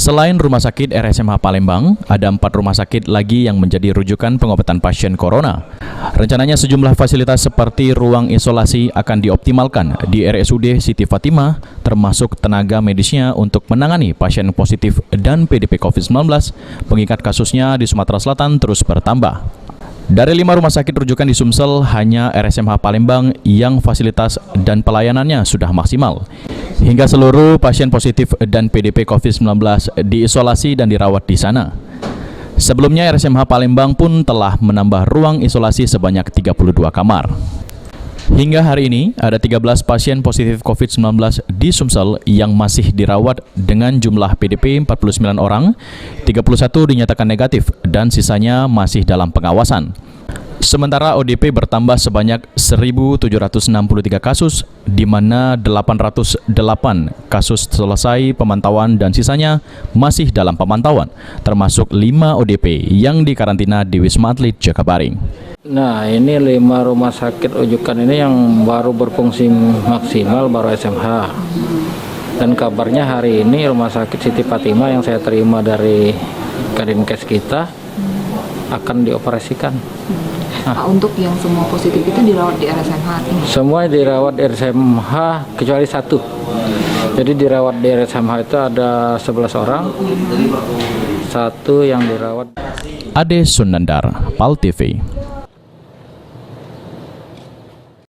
Selain Rumah Sakit RSMH Palembang, ada 4 rumah sakit lagi yang menjadi rujukan pengobatan pasien corona. Rencananya sejumlah fasilitas seperti ruang isolasi akan dioptimalkan di RSUD Siti Fatimah, termasuk tenaga medisnya untuk menangani pasien positif dan PDP COVID-19, mengingat kasusnya di Sumatera Selatan terus bertambah. Dari 5 rumah sakit rujukan di Sumsel, hanya RSMH Palembang yang fasilitas dan pelayanannya sudah maksimal. Hingga seluruh pasien positif dan PDP COVID-19 diisolasi dan dirawat di sana. Sebelumnya RSMH Palembang pun telah menambah ruang isolasi sebanyak 32 kamar. Hingga hari ini, ada 13 pasien positif COVID-19 di Sumsel yang masih dirawat dengan jumlah PDP 49 orang, 31 dinyatakan negatif dan sisanya masih dalam pengawasan. Sementara ODP bertambah sebanyak 1.763 kasus, di mana 808 kasus selesai pemantauan dan sisanya masih dalam pemantauan, termasuk 5 ODP yang dikarantina di Wisma Atlet Jakabaring. Nah, ini 5 rumah sakit rujukan ini yang baru berfungsi maksimal, baru SMH. Dan kabarnya hari ini Rumah Sakit Siti Fatimah yang saya terima dari Kadinkes kita akan dioperasikan. Nah, untuk yang semua positif itu dirawat di RSMH ini? Semua dirawat di RSMH kecuali 1. Jadi dirawat di RSMH itu ada 11 orang, 1 yang dirawat. Ade Sunandar, PAL TV.